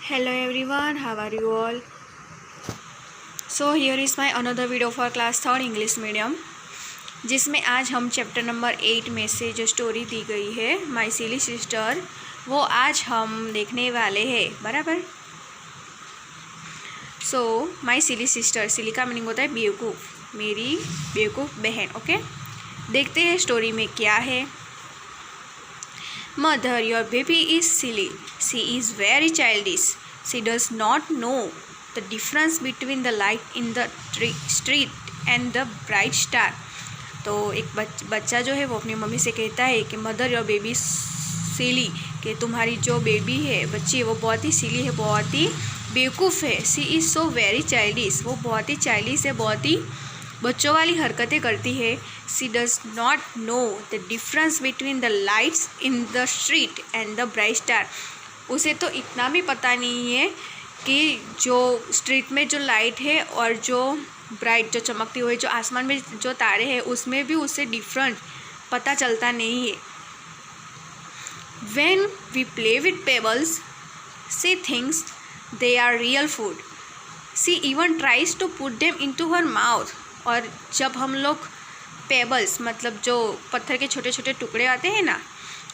Hello everyone, how are you all? So here is my another video for class 3rd English medium, जिसमें आज हम chapter number 8 में से जो story दी गई है माई सिली सिस्टर, वो आज हम देखने वाले हैं, बराबर। सो माई सिली सिस्टर, सिली का मीनिंग होता है बेवकूफ़, मेरी बेवकूफ़ बहन। ओके, देखते हैं स्टोरी में क्या है। Mother, your baby is silly. She is very childish. She does not know the difference between the light in the street and the bright star. तो एक बच्चा जो है वो अपनी मम्मी से कहता है कि मदर योर बेबी सिली, कि तुम्हारी जो बेबी है, बच्ची है, वो बहुत ही सिली है, बहुत ही बेवकूफ़ है। सी इज़ सो वेरी चाइल्डिश, वो बहुत ही चाइल्डिश है, बहुत ही बच्चों वाली हरकतें करती है। She does not know the difference between the lights in the street and the bright star. उसे तो इतना भी पता नहीं है कि जो स्ट्रीट में जो लाइट है और जो ब्राइट जो चमकती हुई जो आसमान में जो तारे हैं उसमें भी उसे डिफरेंट पता चलता नहीं है। When we play with pebbles she thinks they are real food. She even tries to put them into her mouth. और जब हम लोग पेबल्स मतलब जो पत्थर के छोटे छोटे टुकड़े आते हैं ना,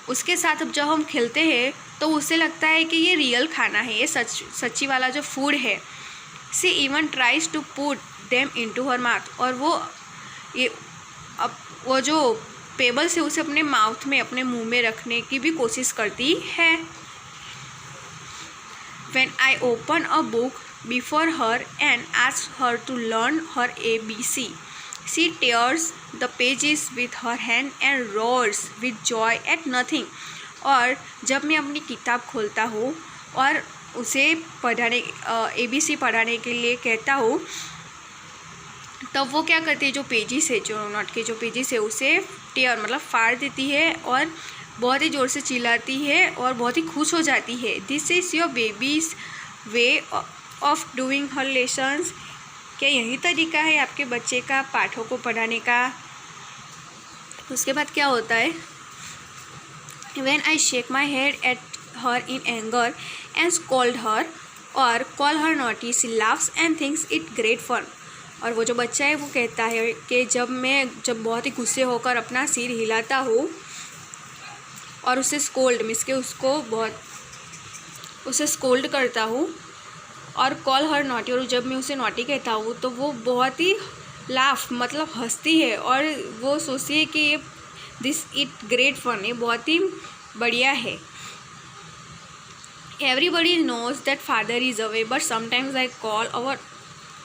उसके साथ जब हम खेलते हैं तो उसे लगता है कि ये रियल खाना है, ये सच्ची वाला जो फूड है। She even tries to put them into her mouth. और वो जो पेबल्स है उसे अपने माउथ में, अपने मुंह में रखने की भी कोशिश करती है। When I open a book before her and ask her to learn her ABC, she tears the pages with her hand and roars with joy at nothing. और जब मैं अपनी किताब खोलता हूँ और उसे पढ़ाने ABC पढ़ाने के लिए कहता हूँ, तब वो क्या करती है, जो पेजेस है, जो नोट के जो पेजेस है, उसे टेयर मतलब फाड़ देती है और बहुत ही ज़ोर से चिल्लाती है और बहुत ही खुश हो जाती है। This is your babies way of doing her lessons. क्या यही तरीका है आपके बच्चे का पाठों को पढ़ाने का? उसके बाद क्या होता है, when I shake my head at her in anger and scold her और call her naughty, she laughs and thinks it great fun. और वो जो बच्चा है वो कहता है कि जब बहुत ही गुस्से होकर अपना सिर हिलाता हूँ और उसे स्कोल्ड मीन्स के उसे स्कोल्ड करता हूँ और कॉल हर नॉटी, और जब मैं उसे नॉटी कहता हूँ तो वो बहुत ही लाफ मतलब हंसती है और वो सोचती है कि दिस इट ग्रेट फन, ये बहुत ही बढ़िया है। Everybody knows that father is away but sometimes I call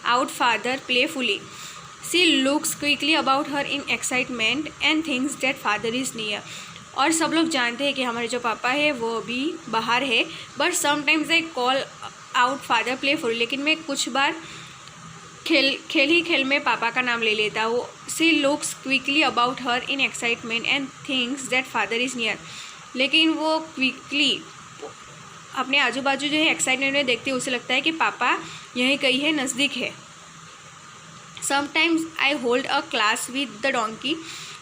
out father playfully. She looks quickly about her in excitement and thinks that father is near. और सब लोग जानते हैं कि हमारे जो पापा है वो अभी बाहर है, but sometimes I call out father playful, लेकिन मैं कुछ बार खेल में पापा का नाम ले लेता हूँ। She looks quickly about her in excitement and thinks that father is near. लेकिन वो क्विकली अपने आजू बाजू जो है एक्साइटमेंट में देखती है, उसे लगता है कि पापा यहीं कहीं है, नज़दीक है। Sometimes I hold a class with the donkey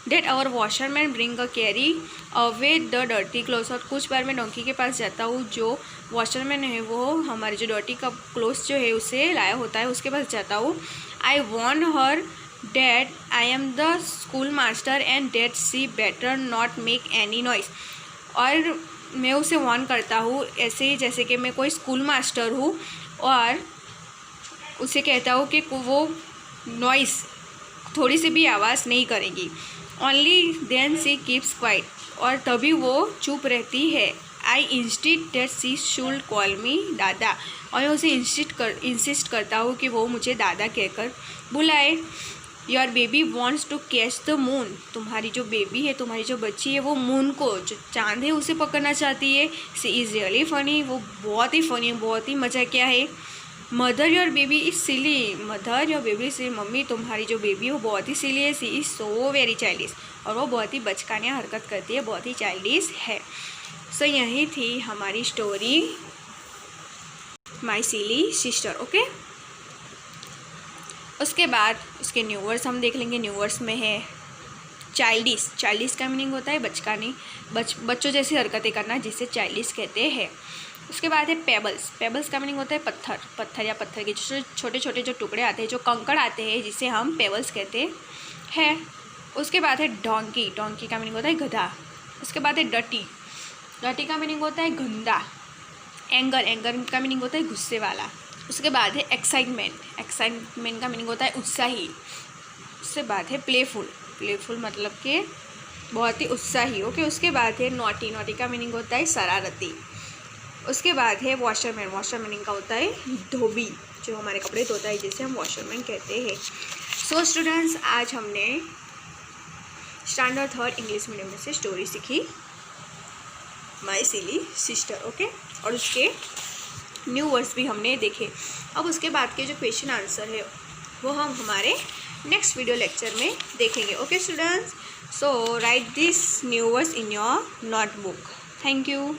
that our washerman bring a carry away the dirty clothes. और कुछ बार मैं डोंकी के पास जाता हूँ, जो वॉशरमैन है वो हमारे जो डर्टी का क्लोथ्स जो है उसे लाया होता है, उसके पास जाता हूँ। I warn her that I am the school master and that she better not make any noise. और मैं उसे वॉर्न करता हूँ ऐसे जैसे कि मैं कोई स्कूल मास्टर हूँ, और उसे कहता हूँ कि वो नॉइस थोड़ी सी भी आवाज़ नहीं करेगी। Only then she keeps quiet, और तभी वो चुप रहती है। I insist that she should call me dada, और मैं उसे इंसिस्ट करता हूँ कि वो मुझे दादा कहकर बुलाए। Your baby wants to catch the moon. तुम्हारी जो बेबी है, तुम्हारी जो बच्ची है, वो मून को, जो चांद है, उसे पकड़ना चाहती है। सी इज़ रियली फ़नी, वो बहुत ही फ़नी है, बहुत ही मज़ा क्या है। Mother your baby is silly. Mother your baby से, मम्मी तुम्हारी जो बेबी है वो बहुत ही सिली है। सी इज़ सो वेरी चाइल्डिश, और वो बहुत ही बचकानिया हरकत करती है, बहुत ही चाइल्डिश है। सो यही थी हमारी story my silly sister. Okay, उसके बाद उसके न्यू वर्ड्स हम देख लेंगे। न्यू वर्ड्स में है चाइल्डिश। चाइल्डिश का मीनिंग होता है बचकानी, बच्चों जैसी हरकतें करना, जिसे चाइल्डिश कहते हैं। उसके बाद है पेबल्स। पेबल्स का मीनिंग होता है पत्थर, पत्थर या पत्थर के जो छोटे छोटे जो टुकड़े आते हैं, जो कंकड़ आते हैं, जिसे हम पेबल्स कहते हैं। उसके बाद है डोंकी। डोंकी का मीनिंग होता है गधा। उसके बाद है डटी। डटी का मीनिंग होता है गंदा। एंगर। एंगर का मीनिंग होता है गुस्से वाला। उसके बाद है एक्साइटमेंट। एक्साइटमेंट का मीनिंग होता है उत्साही। उसके बाद है प्लेफुल। प्लेफुल मतलब कि बहुत ही उत्साही। ओके। उसके बाद है नॉटी। नॉटी का मीनिंग होता है शरारती। उसके बाद है वॉशरमैन। वॉशर मीनिंग का होता है धोबी, जो हमारे कपड़े धोता है, जिसे हम वॉशरमैन कहते हैं। सो स्टूडेंट्स, आज हमने स्टैंडर्ड 3 इंग्लिश मीडियम में से स्टोरी सीखी, माय सिली सिस्टर। ओके। और उसके न्यू वर्ड्स भी हमने देखे। अब उसके बाद के जो क्वेश्चन आंसर है वो हम हमारे नेक्स्ट वीडियो लेक्चर में देखेंगे। Okay students, so right this new words in your notebook. Thank you.